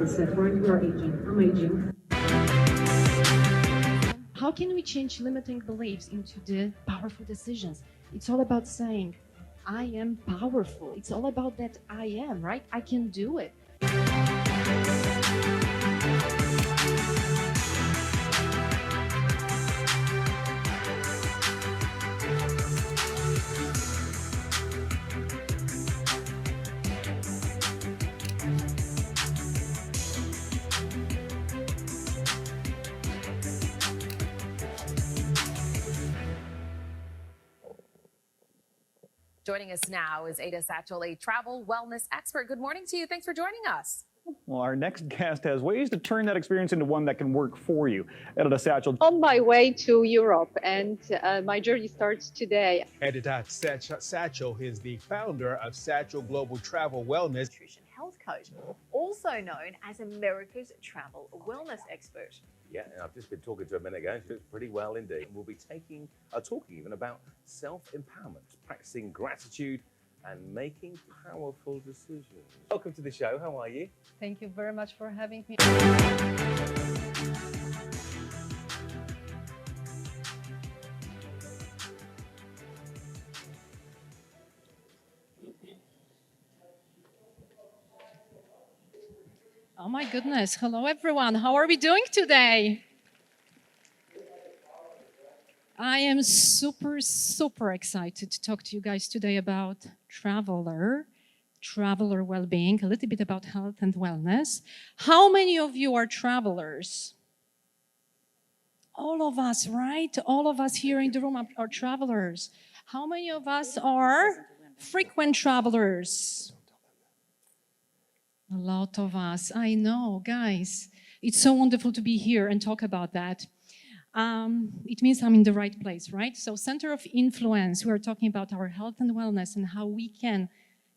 said, right? We are aging. I'm aging. How can we change limiting beliefs into the powerful decisions? It's all about saying, I am powerful. It's all about that I am, right? I can do it. Joining us now is Ada Satchel, a travel wellness expert. Good morning to you. Thanks for joining us. Well, our next guest has ways to turn that experience into one that can work for you. Ada Satchel. On my way to Europe, and my journey starts today. Ada Satchel is the founder of Satchel Global Travel Wellness. Nutrition health coach, also known as America's travel wellness expert. Yeah, and I've just been talking to her a minute ago. She looks pretty well indeed. We'll be talking even about self-empowerment, practicing gratitude, and making powerful decisions. Welcome to the show. How are you? Thank you very much for having me. Oh my goodness. Hello, everyone. How are we doing today? I am super, super excited to talk to you guys today about traveler well-being, a little bit about health and wellness. How many of you are travelers? All of us, right? All of us here in the room are travelers. How many of us are frequent travelers? A lot of us. I know, guys. It's so wonderful to be here and talk about that. It means I'm in the right place, right? So center of influence, we are talking about our health and wellness and how we can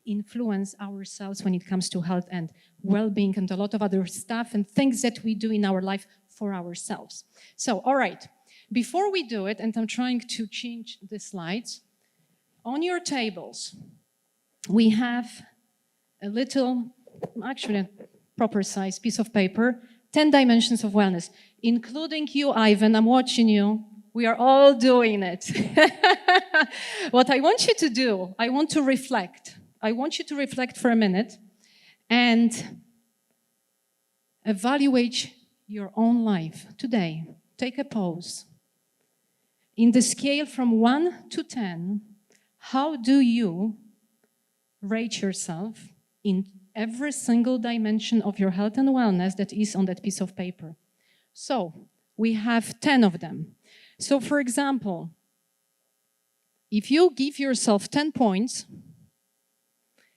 influence ourselves when it comes to health and well-being and a lot of other stuff and things that we do in our life for ourselves. So, all right, before we do it, and I'm trying to change the slides, on your tables, we have a little, actually a proper size piece of paper, 10 dimensions of wellness, including you, Ivan. I'm watching you. We are all doing it. What I want you to do, I want to reflect. I want you to reflect for a minute and evaluate your own life today. Take a pause. In the scale from 1 to 10, how do you rate yourself in every single dimension of your health and wellness that is on that piece of paper? So we have 10 of them. So for example, if you give yourself 10 points,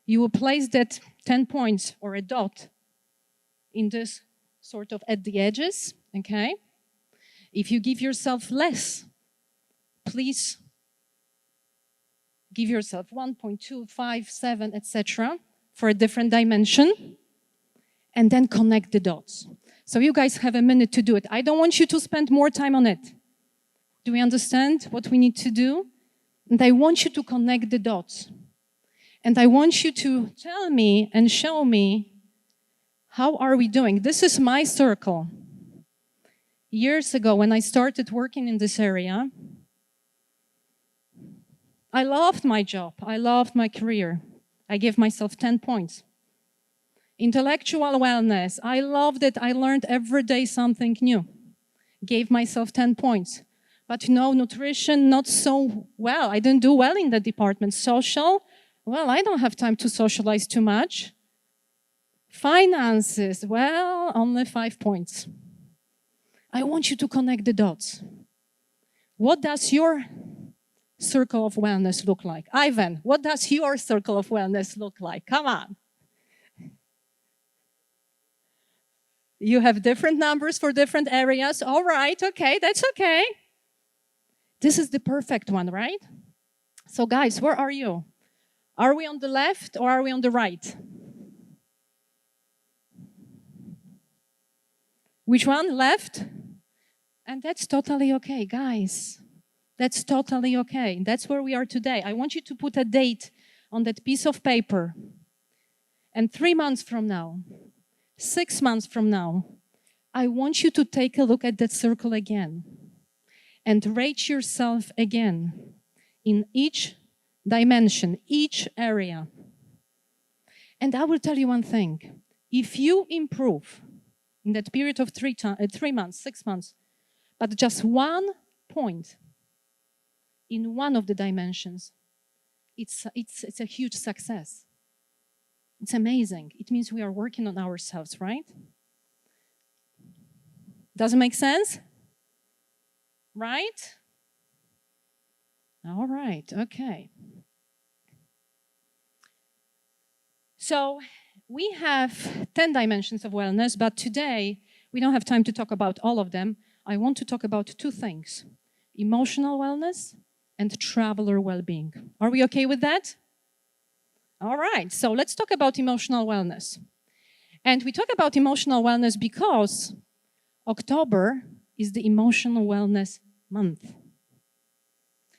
you will place that 10 points or a dot in this sort of at the edges, okay? If you give yourself less, please give yourself 1.2, 5, 7, etc. for a different dimension, and then connect the dots. So you guys have a minute to do it. I don't want you to spend more time on it. Do we understand what we need to do? And I want you to connect the dots. And I want you to tell me and show me, how are we doing? This is my circle. Years ago, when I started working in this area, I loved my job. I loved my career. I gave myself 10 points. Intellectual wellness. I loved it. I learned every day something new. Gave myself 10 points. But you know, nutrition, not so well. I didn't do well in that department. Social, well, I don't have time to socialize too much. Finances, well, only 5 points. I want you to connect the dots. What does your circle of wellness look like? Ivan, what does your circle of wellness look like? Come on. You have different numbers for different areas. All right, okay, that's okay. This is the perfect one, right? So guys, where are you? Are we on the left or are we on the right? Which one? Left? And that's totally okay, guys. That's totally okay. That's where we are today. I want you to put a date on that piece of paper. And 3 months from now, 6 months from now, I want you to take a look at that circle again and rate yourself again in each dimension, each area. And I will tell you one thing. If you improve in that period of 3 months, 6 months, but just 1 point in one of the dimensions, it's a huge success. It's amazing. It means we are working on ourselves, right? Does it make sense? Right? All right, okay. So we have 10 dimensions of wellness, but today we don't have time to talk about all of them. I want to talk about 2 things: emotional wellness and traveler well-being. Are we okay with that? All right, so let's talk about emotional wellness. And we talk about emotional wellness because October is the emotional wellness month.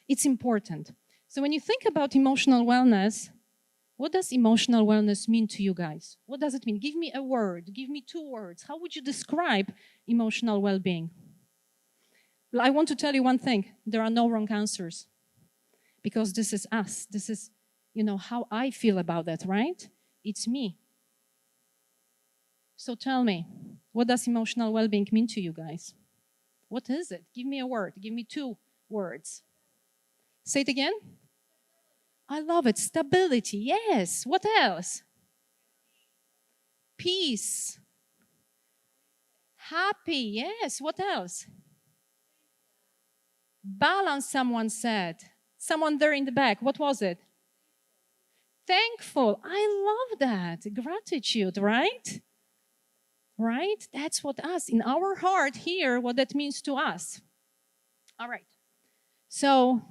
It's important. So when you think about emotional wellness, what does emotional wellness mean to you guys? What does it mean? Give me a word, give me 2 words. How would you describe emotional well-being? Well, I want to tell you one thing. There are no wrong answers. Because this is us. This is, how I feel about that, right? It's me. So tell me, what does emotional well-being mean to you guys? What is it? Give me a word. Give me 2 words. Say it again. I love it. Stability. Yes. What else? Peace. Happy. Yes. What else? Balance, someone said. Someone there in the back. What was it? Thankful. I love that. Gratitude, right? Right? That's what us, in our heart here, what that means to us. All right. So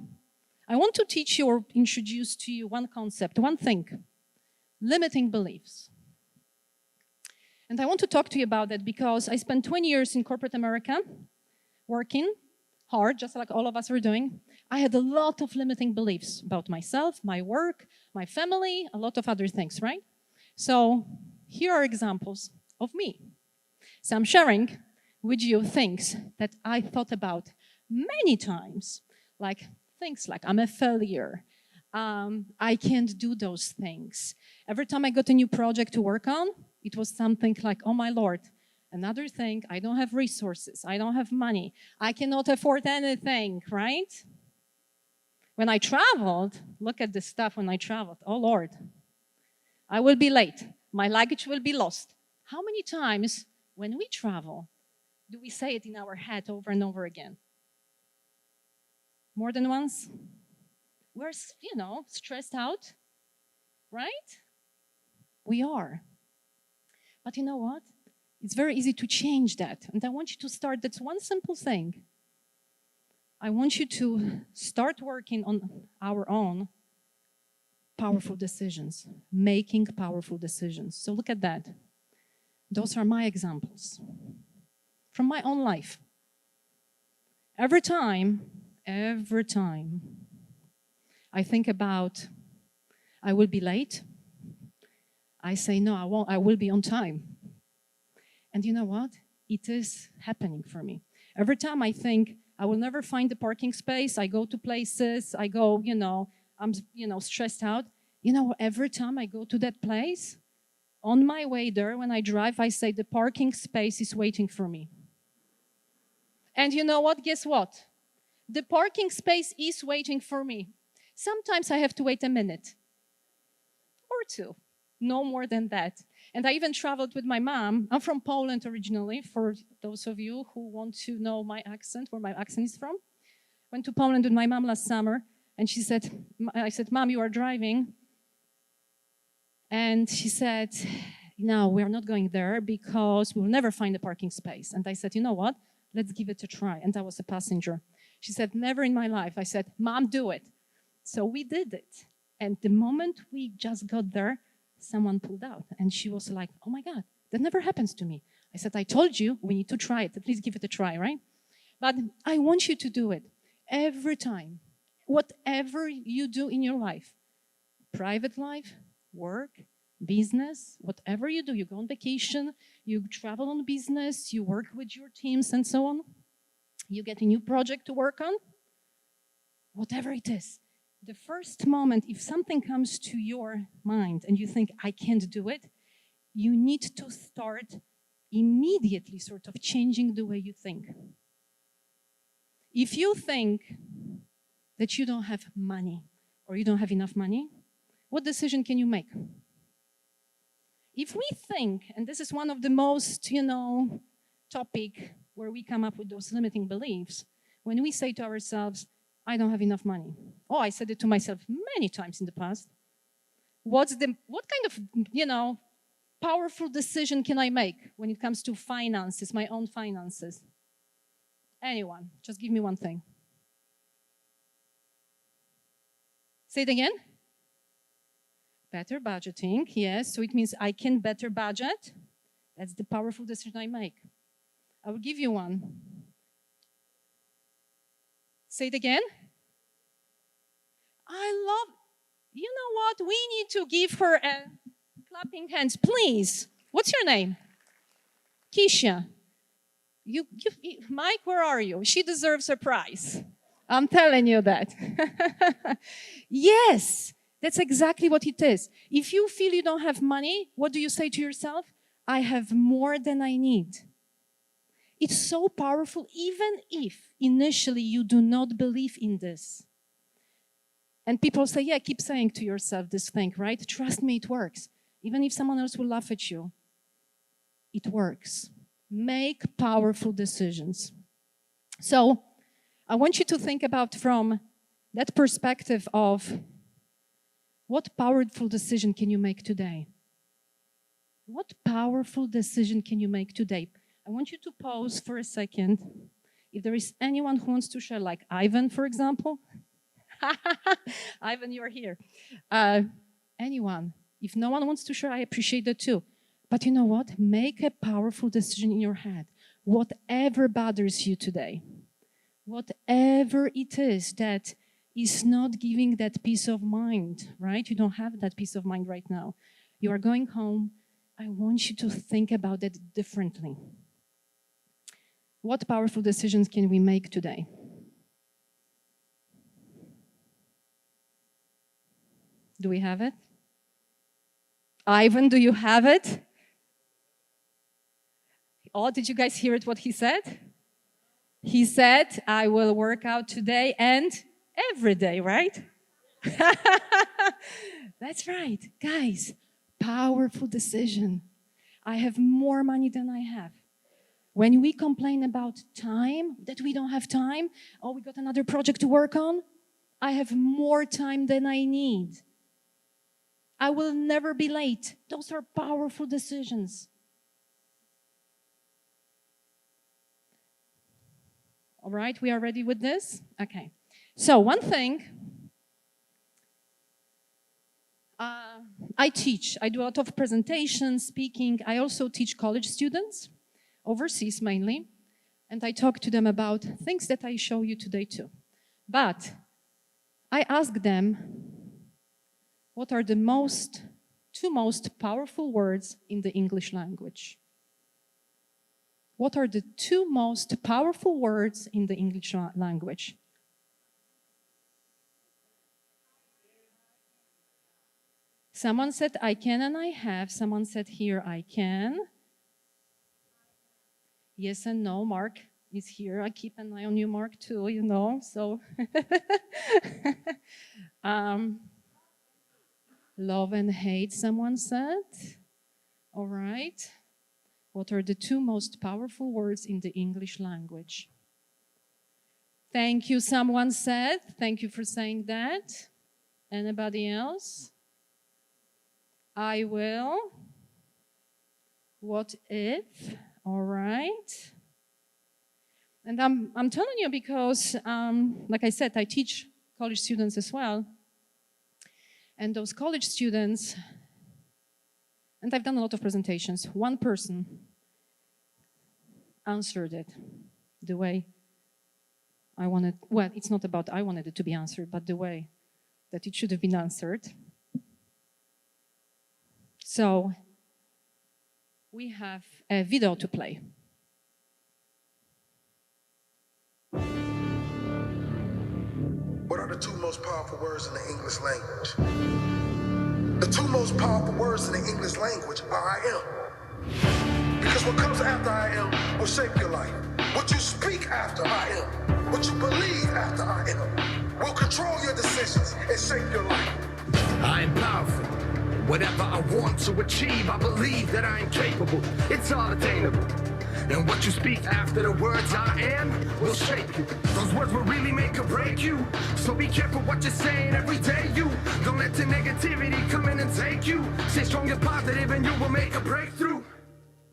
I want to teach you or introduce to you one concept, one thing: limiting beliefs. And I want to talk to you about that because I spent 20 years in corporate America working hard, just like all of us are doing. I had a lot of limiting beliefs about myself, my work, my family, a lot of other things, right? So here are examples of me. So I'm sharing with you things that I thought about many times, like things like I'm a failure, I can't do those things. Every time I got a new project to work on, it was something like, oh my Lord, another thing, I don't have resources, I don't have money, I cannot afford anything, right? When I traveled, look at the stuff when I traveled, oh Lord, I will be late, my luggage will be lost. How many times when we travel do we say it in our head over and over again? More than once? We're, stressed out, right? We are. But you know what? It's very easy to change that. And I want you to start, that's one simple thing. I want you to start working on our own powerful decisions, making powerful decisions. So look at that. Those are my examples from my own life. Every time I think about I will be late, I say, no, I won't, I will be on time. And you know what? It is happening for me. Every time I think I will never find a parking space, I go to places, I go, I'm, stressed out. Every time I go to that place, on my way there, when I drive, I say the parking space is waiting for me. And you know what? Guess what? The parking space is waiting for me. Sometimes I have to wait a minute or 2, no more than that. And I even traveled with my mom. I'm from Poland originally, for those of you who want to know my accent, where my accent is from. Went to Poland with my mom last summer, and I said, Mom, you are driving. And she said, no, we're not going there because we'll never find a parking space. And I said, you know what? Let's give it a try. And I was a passenger. She said, never in my life. I said, Mom, do it. So we did it. And the moment we just got there, someone pulled out. And she was like, oh my God, that never happens to me. I said, I told you, we need to try it. At least give it a try, right? But I want you to do it every time. Whatever you do in your life, private life, work, business, whatever you do, you go on vacation, you travel on business, you work with your teams and so on, you get a new project to work on, whatever it is. The first moment, if something comes to your mind and you think, I can't do it, you need to start immediately sort of changing the way you think. If you think that you don't have money or you don't have enough money, what decision can you make? If we think, and this is one of the most, topic where we come up with those limiting beliefs, when we say to ourselves, I don't have enough money. Oh, I said it to myself many times in the past. What kind of, powerful decision can I make when it comes to finances, my own finances? Anyone, just give me one thing. Say it again. Better budgeting, yes. So it means I can better budget. That's the powerful decision I make. I will give you one. Say it again. You know what? We need to give her a clapping hands, please. What's your name? Keisha. Mike, where are you? She deserves a prize. I'm telling you that. Yes, that's exactly what it is. If you feel you don't have money, what do you say to yourself? I have more than I need. It's so powerful, even if initially you do not believe in this. And people say, yeah, keep saying to yourself this thing, right? Trust me, it works. Even if someone else will laugh at you, it works. Make powerful decisions. So I want you to think about from that perspective of what powerful decision can you make today? What powerful decision can you make today? I want you to pause for a second. If there is anyone who wants to share, like Ivan, for example. Ivan, you're here. Anyone. If no one wants to share, I appreciate that too. But you know what? Make a powerful decision in your head. Whatever bothers you today, whatever it is that is not giving that peace of mind, right? You don't have that peace of mind right now. You are going home. I want you to think about that differently. What powerful decisions can we make today? Do we have it? Ivan, do you have it? Oh, did you guys hear it, what he said? He said, I will work out today and every day, right? That's right. Guys, powerful decision. I have more money than I have. When we complain about time, that we don't have time, oh, we got another project to work on, I have more time than I need. I will never be late. Those are powerful decisions. All right, we are ready with this? Okay. So one thing, I teach. I do a lot of presentations, speaking. I also teach college students, overseas mainly, and I talk to them about things that I show you today too. But I ask them, what are the two most powerful words in the English language? What are the two most powerful words in the English language? Someone said, I can and I have. Someone said here, I can. Yes and no. Mark is here. I keep an eye on you, Mark, too, so. Love and hate, someone said. All right. What are the two most powerful words in the English language? Thank you, someone said. Thank you for saying that. Anybody else? I will. What if? All right. And I'm telling you because, like I said, I teach college students as well. And those college students, and I've done a lot of presentations, one person answered it the way I wanted. Well, it's not about I wanted it to be answered, but the way that it should have been answered. So we have a video to play. What are the two most powerful words in the English language? The two most powerful words in the English language are I am. Because what comes after I am will shape your life. What you speak after I am, what you believe after I am, will control your decisions and shape your life. I am powerful. Whatever I want to achieve, I believe that I am capable. It's all attainable. And what you speak after the words I am will shape you. Those words will really make or break you. So be careful what you're saying every day. You don't let the negativity come in and take you. Stay strong and positive and you will make a breakthrough.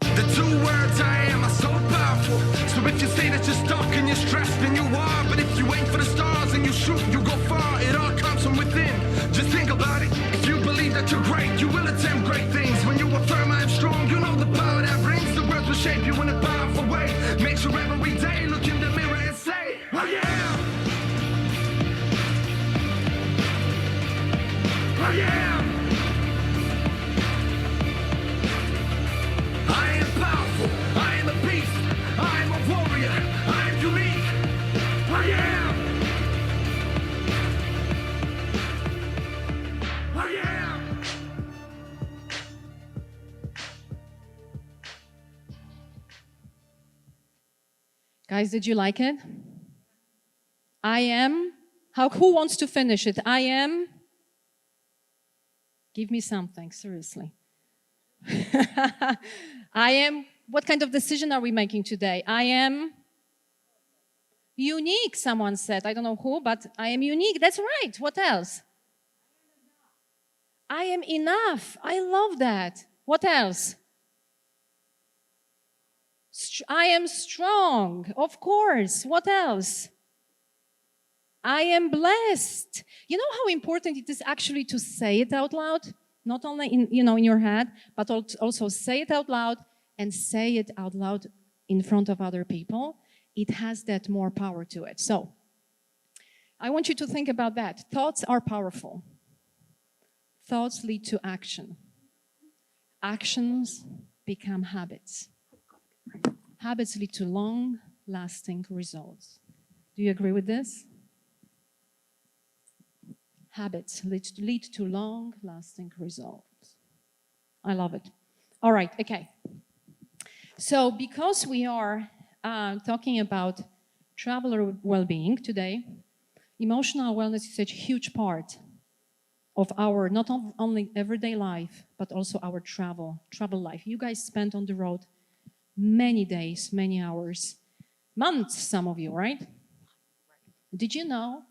The two words I am are so powerful. So if you say that you're stuck and you're stressed, then you are. But if you aim for the stars and you shoot, you go far. It all comes from within. Just think about it. If you believe that you're great, you will attempt great things. When you affirm I am strong, you know the power that brings. The words will shape you in a powerful way. Make sure every day look in the mirror and say, I am. I am. I am powerful. I am a beast. I am a warrior. I am unique. I am. I am. Guys, did you like it? I am. Who wants to finish it? I am. Give me something, seriously. I am. What kind of decision are we making today? I am unique, someone said. I don't know who, but I am unique. That's right. What else? I am enough. I love that. What else? I am strong. Of course. What else? I am blessed. You know how important it is actually to say it out loud? Not only in your head, but also say it out loud and say it out loud in front of other people. It has that more power to it. So I want you to think about that. Thoughts are powerful. Thoughts lead to action. Actions become habits. Habits lead to long-lasting results. Do you agree with this? Habits lead to long-lasting results. I love it. All right, okay. So because we are talking about traveler well-being today, emotional wellness is such a huge part of our not only everyday life, but also our travel life. You guys spent on the road many days, many hours, months, some of you, right? Did you know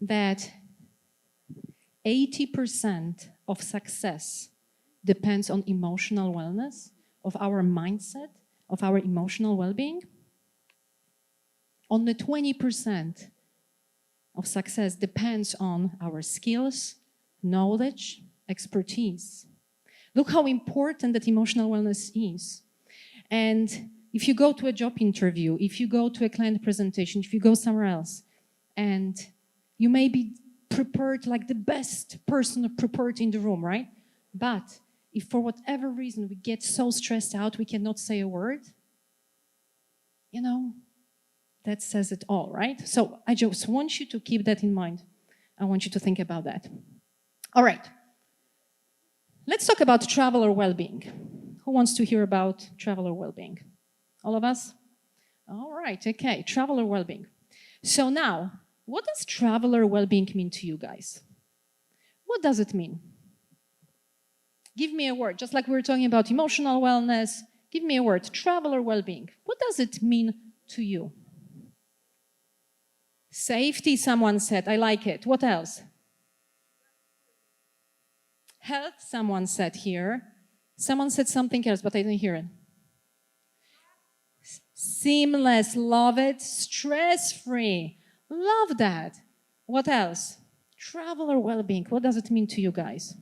that 80% of success depends on emotional wellness, of our mindset, of our emotional well-being? Only 20% of success depends on our skills, knowledge, expertise. Look how important that emotional wellness is. And if you go to a job interview, if you go to a client presentation, if you go somewhere else, and you may be prepared like the best person prepared in the room, right? But if for whatever reason we get so stressed out we cannot say a word, that says it all, right? So I just want you to keep that in mind. I want you to think about that. All right. Let's talk about traveler well-being. Who wants to hear about traveler well-being? All of us? All right, okay, traveler well-being. So now, what does traveler well-being mean to you guys? What does it mean? Give me a word, just like we were talking about emotional wellness. Give me a word, traveler well-being. What does it mean to you? Safety, someone said. I like it. What else? Health, someone said here. Someone said something else, but I didn't hear it. Seamless, love it. Stress-free, love that. What else? Traveler well-being, what does it mean to you guys?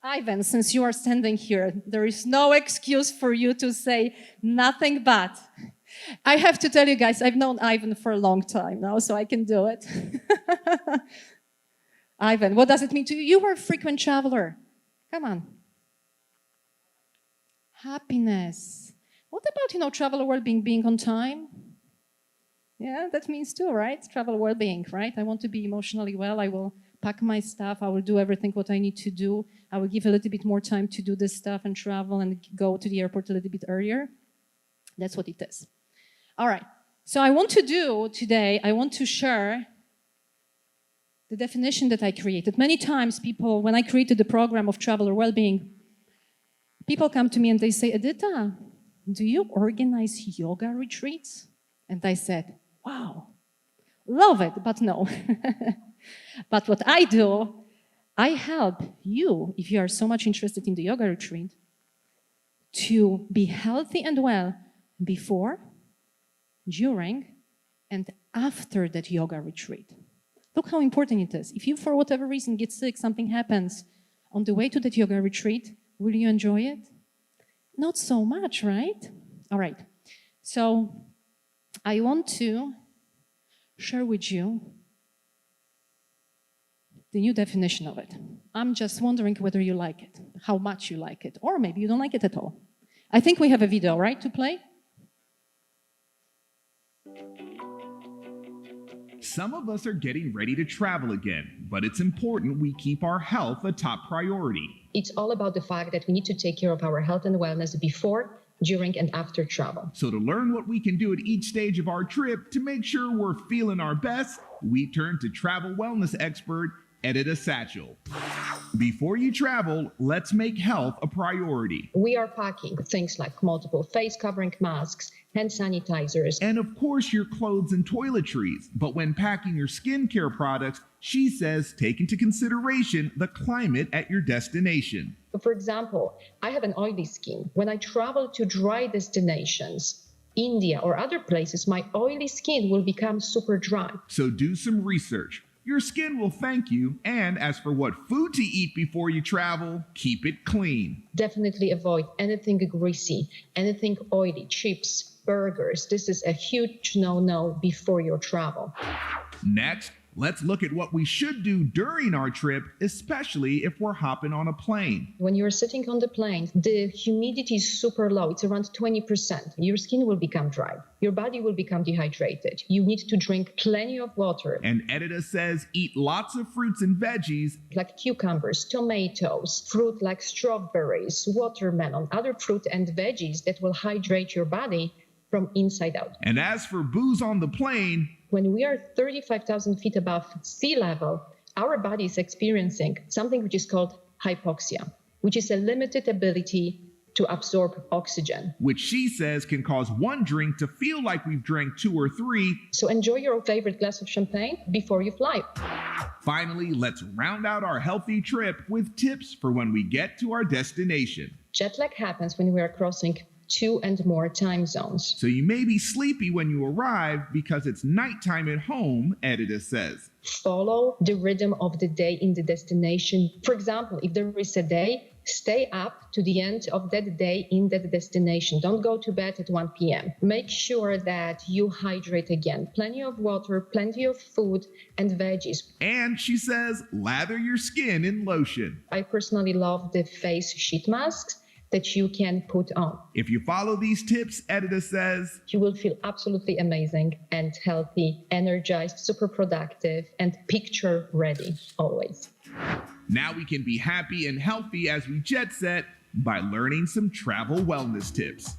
Ivan, since you are standing here, there is no excuse for you to say nothing but. I have to tell you guys, I've known Ivan for a long time now, so I can do it. Ivan, what does it mean to you? You were a frequent traveler. Come on. Happiness. What about, travel well-being, being on time? Yeah, that means too, right? Travel well-being, right? I want to be emotionally well. I will pack my stuff. I will do everything what I need to do. I will give a little bit more time to do this stuff and travel and go to the airport a little bit earlier. That's what it is. All right. So I want to share the definition that I created. Many times people, when I created the program of traveler well-being, people come to me and they say, Edita, do you organize yoga retreats? And I said, wow, love it, but no. But what I do, I help you, if you are so much interested in the yoga retreat, to be healthy and well before, during, and after that yoga retreat. Look how important it is. If you, for whatever reason, get sick, something happens on the way to that yoga retreat, will you enjoy it? Not so much, right? All right. So I want to share with you the new definition of it. I'm just wondering whether you like it, how much you like it, or maybe you don't like it at all. I think we have a video, right, to play? Some of us are getting ready to travel again, but it's important we keep our health a top priority. It's all about the fact that we need to take care of our health and wellness before, during, and after travel. So to learn what we can do at each stage of our trip to make sure we're feeling our best, we turn to travel wellness expert Edita Satchel. Before you travel, let's make health a priority. We are packing things like multiple face covering masks, hand sanitizers, and of course your clothes and toiletries. But when packing your skincare products, she says take into consideration the climate at your destination. For example, I have an oily skin. When I travel to dry destinations, India or other places, my oily skin will become super dry. So do some research. Your skin will thank you. And as for what food to eat before you travel, keep it clean. Definitely avoid anything greasy, anything oily, chips, burgers. This is a huge no-no before your travel. Next, let's look at what we should do during our trip, especially if we're hopping on a plane. When you're sitting on the plane, the humidity is super low. It's around 20%. Your skin will become dry. Your body will become dehydrated. You need to drink plenty of water. And Edita says eat lots of fruits and veggies like cucumbers, tomatoes, fruit like strawberries, watermelon, other fruit and veggies that will hydrate your body from inside out. And as for booze on the plane, when we are 35,000 feet above sea level, our body is experiencing something which is called hypoxia, which is a limited ability to absorb oxygen. Which she says can cause one drink to feel like we've drank 2 or 3. So enjoy your favorite glass of champagne before you fly. Finally, let's round out our healthy trip with tips for when we get to our destination. Jet lag happens when we are crossing 2 and more time zones. So you may be sleepy when you arrive because it's nighttime at home, Edita says. Follow the rhythm of the day in the destination. For example, if there is a day, stay up to the end of that day in that destination. Don't go to bed at 1 p.m. Make sure that you hydrate again. Plenty of water, plenty of food and veggies. And she says, lather your skin in lotion. I personally love the face sheet masks that you can put on. If you follow these tips, Edita says, you will feel absolutely amazing and healthy, energized, super productive, and picture ready always. Now we can be happy and healthy as we jet set by learning some travel wellness tips.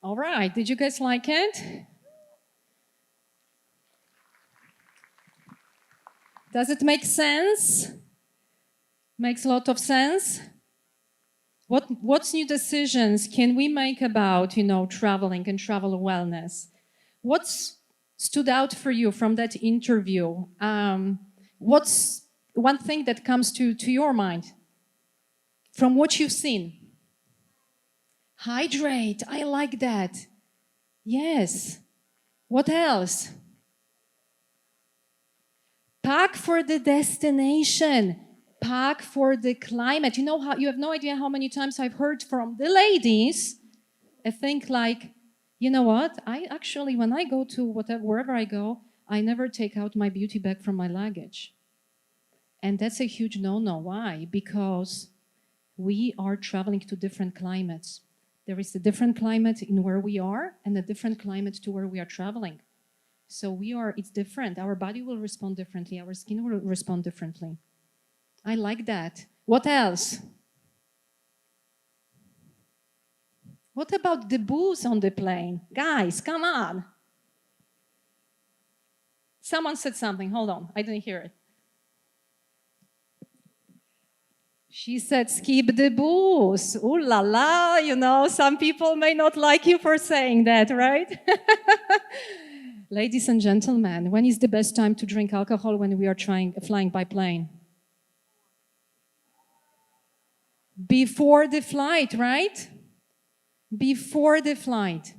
All right, did you guys like it? Does it make sense? Makes a lot of sense. What's new decisions can we make about, traveling and travel wellness? What's stood out for you from that interview? What's one thing that comes to your mind from what you've seen? Hydrate. I like that. Yes. What else? Pack for the destination. Pack for the climate. You have no idea how many times I've heard from the ladies a thing like, you know what? I actually, when I go to wherever I go, I never take out my beauty bag from my luggage. And that's a huge no-no. Why? Because we are traveling to different climates. There is a different climate in where we are and a different climate to where we are traveling. So it's different. Our body will respond differently. Our skin will respond differently. I like that. What else? What about the booze on the plane? Guys, come on. Someone said something. Hold on. I didn't hear it. She said, skip the booze. Ooh la la, you know, some people may not like you for saying that, right? Ladies and gentlemen, when is the best time to drink alcohol when we are flying by plane? Before the flight, right? Before the flight.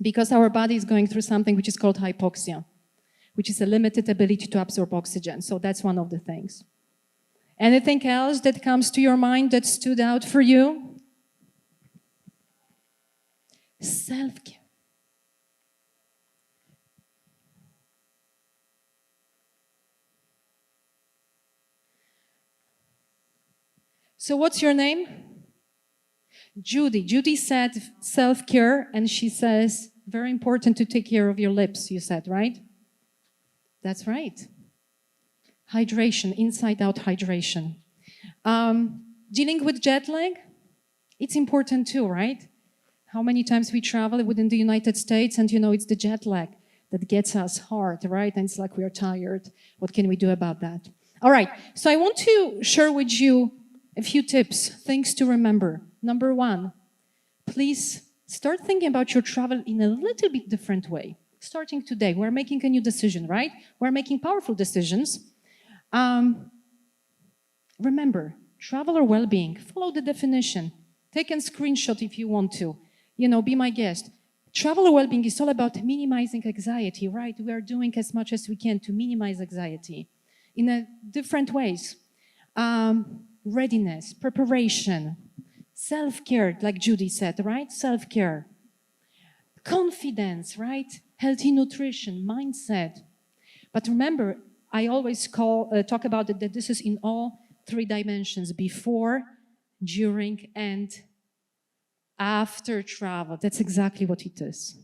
Because our body is going through something which is called hypoxia, which is a limited ability to absorb oxygen. So that's one of the things. Anything else that comes to your mind that stood out for you? Self-care. So what's your name? Judy. Judy said self-care, and she says, very important to take care of your lips, you said, right? That's right. Hydration, inside-out hydration. Dealing with jet lag, it's important too, right? How many times we travel within the United States and, you know, it's the jet lag that gets us hard, right? And it's like we are tired. What can we do about that? All right, so I want to share with you a few tips, things to remember. Number one, please start thinking about your travel in a little bit different way. Starting today, we're making a new decision, right? We're making powerful decisions. Remember, traveler well-being, follow the definition. Take a screenshot if you want to. You know, be my guest. Traveler well-being is all about minimizing anxiety, right? We are doing as much as we can to minimize anxiety in different ways. Readiness, preparation, self-care, like Judy said, right? Self-care. Confidence, right? Healthy nutrition, mindset. But remember, I always talk about it, that this is in all three dimensions: before, during, and after travel. That's exactly what it is.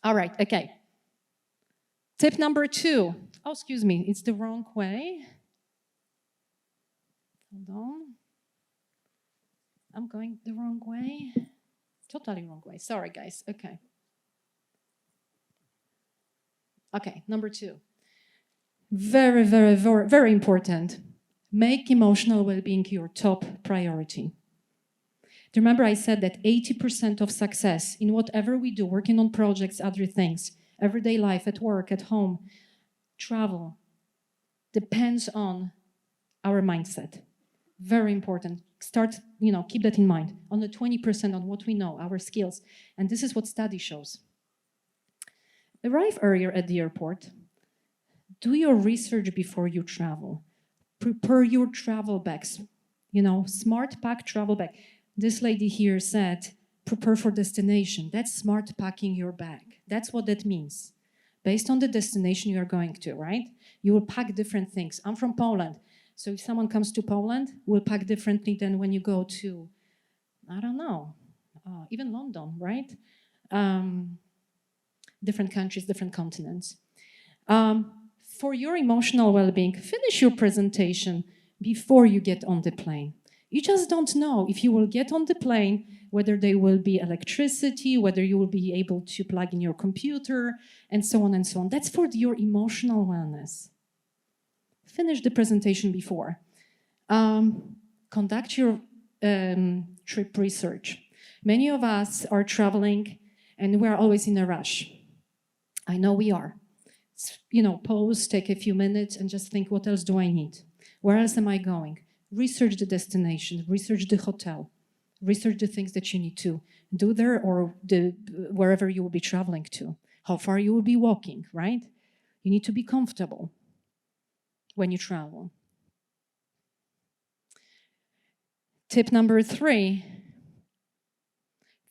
All right, okay. Tip number 2. Oh, excuse me, it's the wrong way. Hold on. I'm going the wrong way. Totally wrong way. Sorry, guys. Okay. Okay, number 2. Very, very, very, very important. Make emotional well-being your top priority. Remember, I said that 80% of success in whatever we do, working on projects, other things, everyday life, at work, at home, travel, depends on our mindset. Very important. Start, keep that in mind. Only 20% on what we know, our skills. And this is what study shows. Arrive earlier at the airport. Do your research before you travel. Prepare your travel bags. Smart pack travel bag. This lady here said, prepare for destination. That's smart packing your bag. That's what that means. Based on the destination you are going to, right? You will pack different things. I'm from Poland. So if someone comes to Poland, we'll pack differently than when you go to, I don't know, even London, right? Different countries, different continents. For your emotional well-being, finish your presentation before you get on the plane. You just don't know if you will get on the plane, whether there will be electricity, whether you will be able to plug in your computer, and so on and so on. That's for your emotional wellness. Finish the presentation before. Conduct your trip research. Many of us are traveling and we're always in a rush. I know we are. Pause, take a few minutes and just think, what else do I need? Where else am I going? Research the destination, research the hotel, research the things that you need to do there or wherever you will be traveling to, how far you will be walking, right? You need to be comfortable when you travel. Tip number 3,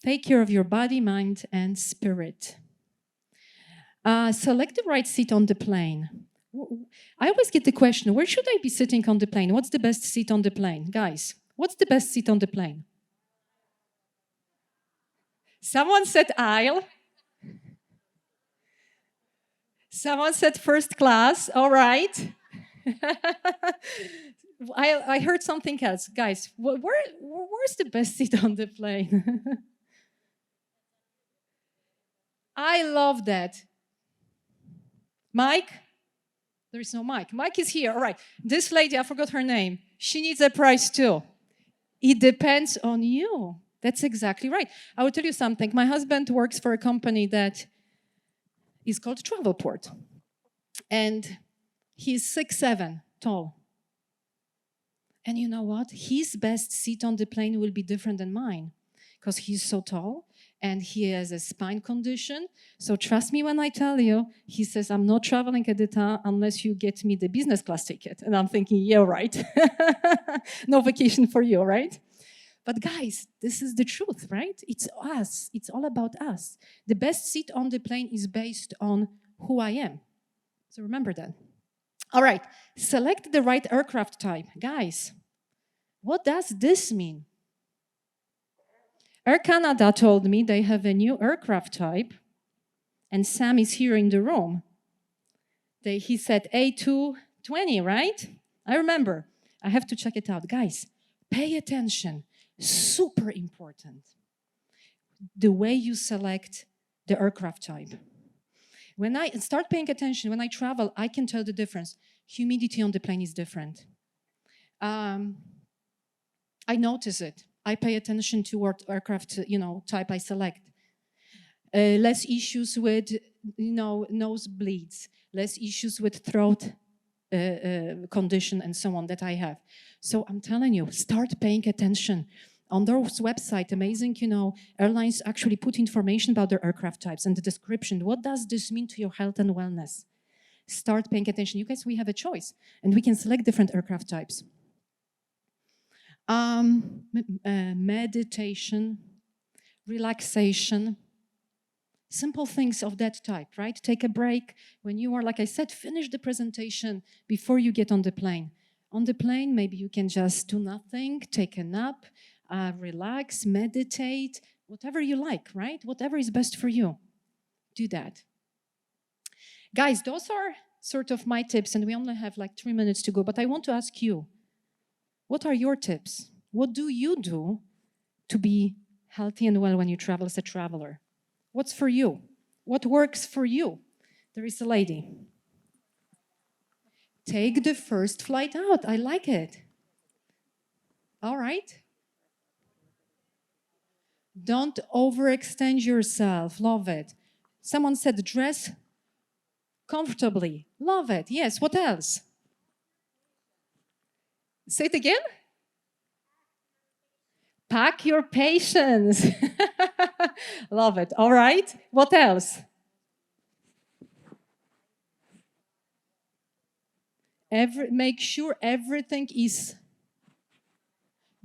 take care of your body, mind, and spirit. Select the right seat on the plane. I always get the question, where should I be sitting on the plane? What's the best seat on the plane? Guys, what's the best seat on the plane? Someone said aisle. Someone said first class. All right. I heard something else. Guys, where's the best seat on the plane? I love that. Mike? There is no Mike. Mike is here. All right. This lady, I forgot her name. She needs a prize too. It depends on you. That's exactly right. I will tell you something. My husband works for a company that is called Travelport. And he's 6'7" tall. And you know what? His best seat on the plane will be different than mine because he's so tall and he has a spine condition. So trust me when I tell you, he says, I'm not traveling at the time unless you get me the business class ticket. And I'm thinking, yeah, right. No vacation for you, right? But guys, this is the truth, right? It's us. It's all about us. The best seat on the plane is based on who I am. So remember that. All right, select the right aircraft type. Guys, what does this mean? Air Canada told me they have a new aircraft type, and Sam is here in the room. He said A220, right? I remember. I have to check it out. Guys, pay attention. Super important. The way you select the aircraft type. When I start paying attention, when I travel, I can tell the difference. Humidity on the plane is different. I notice it. I pay attention to what aircraft, type I select. Less issues with, nosebleeds. Less issues with throat condition and so on that I have. So I'm telling you, start paying attention. On their website, amazing, airlines actually put information about their aircraft types and the description. What does this mean to your health and wellness? Start paying attention. You guys, we have a choice, and we can select different aircraft types. Meditation, relaxation, simple things of that type, right? Take a break. When you are, like I said, finish the presentation before you get on the plane. On the plane, maybe you can just do nothing, take a nap, relax, meditate, whatever you like, right? Whatever is best for you, do that. Guys, those are sort of my tips, and we only have like 3 minutes to go, but I want to ask you, what are your tips? What do you do to be healthy and well when you travel as a traveler? What's for you? What works for you? There is a lady. Take the first flight out. I like it. All right. Don't overextend yourself. Love it. Someone said dress comfortably. Love it. Yes. What else? Say it again. Pack your patience. Love it. All right. What else? Make sure everything is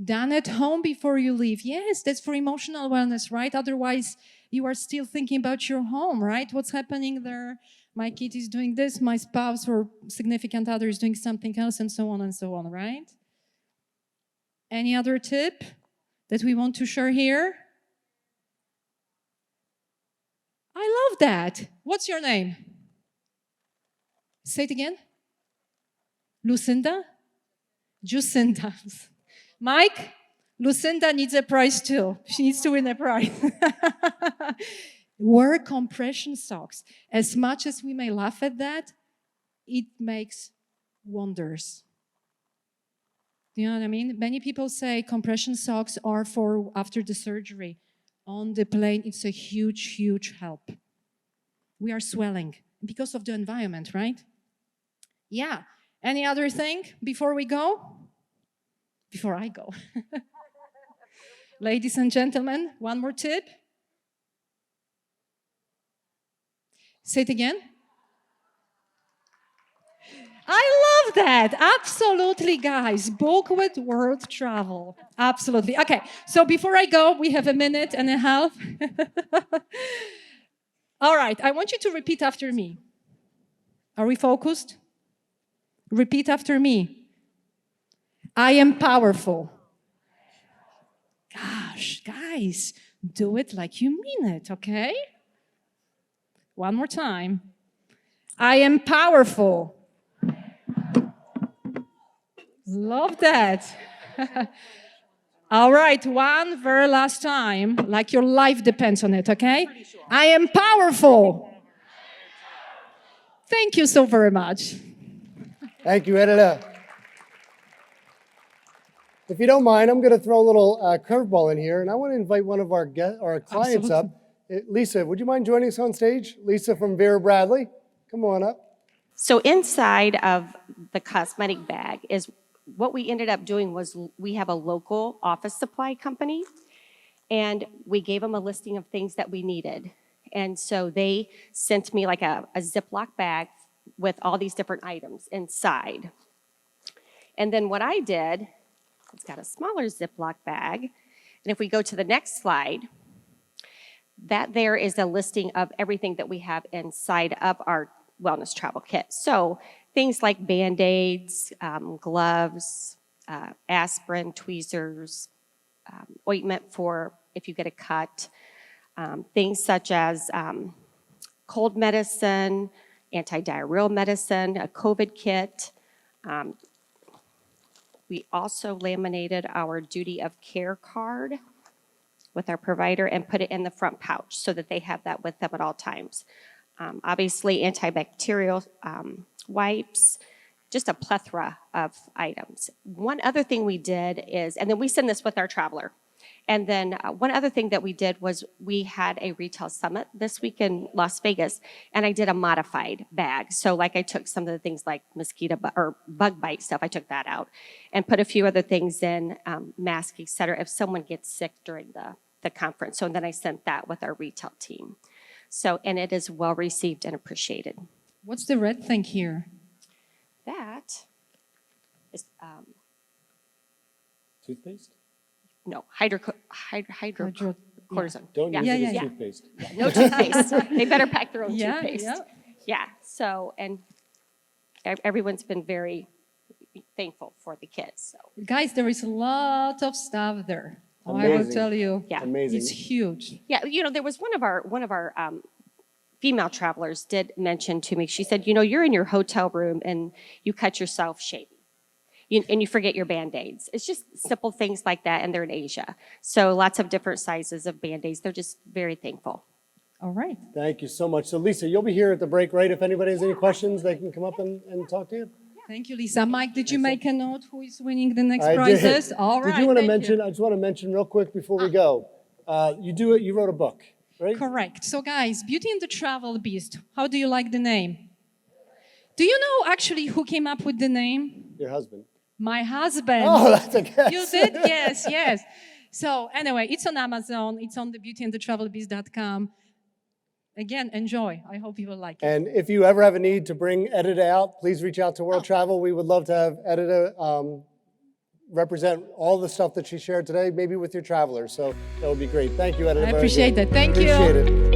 done at home before you leave. Yes, that's for emotional wellness, right? Otherwise, you are still thinking about your home, right? What's happening there? My kid is doing this, my spouse or significant other is doing something else, and so on, right? Any other tip that we want to share here? I love that. What's your name? Say it again. Lucinda? Jacinda. Mike, Lucinda needs a prize too. She needs to win a prize. Wear compression socks. As much as we may laugh at that, it makes wonders. Do you know what I mean? Many people say compression socks are for after the surgery. On the plane, it's a huge, huge help. We are swelling because of the environment, right? Yeah. Any other thing before we go? Before I go. Ladies and gentlemen, one more tip. Say it again. I love that. Absolutely, guys. Book with World Travel. Absolutely. Okay, so before I go, we have a minute and a half. All right, I want you to repeat after me. Are we focused? Repeat after me. I am powerful. Gosh, guys, do it like you mean it, okay? One more time. I am powerful. Love that. All right, one very last time, like your life depends on it, okay? I am powerful. Thank you so very much. Thank you, Edita. If you don't mind, I'm going to throw a little curveball in here, and I want to invite one of our clients up. Lisa, would you mind joining us on stage? Lisa from Vera Bradley, come on up. So inside of the cosmetic bag is what we ended up doing was we have a local office supply company, and we gave them a listing of things that we needed. And so they sent me like a Ziploc bag with all these different items inside. And then what I did, it's got a smaller Ziploc bag. And if we go to the next slide, that there is a listing of everything that we have inside of our wellness travel kit. So things like Band-Aids, gloves, aspirin, tweezers, ointment for if you get a cut, things such as cold medicine, antidiarrheal medicine, a COVID kit. We also laminated our duty of care card with our provider and put it in the front pouch so that they have that with them at all times. Obviously, antibacterial wipes, just a plethora of items. One other thing we did is, and then we send this with our traveler. And then one other thing that we did was we had a retail summit this week in Las Vegas, and I did a modified bag. So like I took some of the things like mosquito or bug bite stuff, I took that out and put a few other things in, masks, et cetera, if someone gets sick during the conference. So then I sent that with our retail team. So, and it is well received and appreciated. What's the red thing here? That is toothpaste? No, hydrocortisone. Don't use it as toothpaste. Yeah, no toothpaste. They better pack their own toothpaste. Yeah. Yeah, so, and everyone's been very thankful for the kids. So. Guys, there is a lot of stuff there. Amazing. I will tell you, Yeah. Amazing. it's huge. Yeah, you know, there was one of our female travelers did mention to me, she said, you know, you're in your hotel room and you cut yourself shaving. And you forget your Band-Aids. It's just simple things like that, and they're in Asia. So lots of different sizes of Band-Aids. They're just very thankful. All right. Thank you so much. So Lisa, you'll be here at the break, right? If anybody has any questions, they can come up and talk to you. Thank you, Lisa. Mike, did you make a note who is winning the next I prizes? did. All right. Did you want to thank mention, I just want to mention real quick before we go, you wrote a book, right? Correct. So guys, Beauty and the Travel Beast. How do you like the name? Do you know actually who came up with the name? Your husband. My husband. Oh, that's a guess. You did? Yes, yes. So anyway, it's on Amazon. It's on the beautyandthetravelbeast.com. Again, enjoy. I hope you will like it. And if you ever have a need to bring Edita out, please reach out to World Travel. We would love to have Edita represent all the stuff that she shared today, maybe with your travelers. So that would be great. Thank you, Edita. I appreciate that. Thank you. Appreciate it.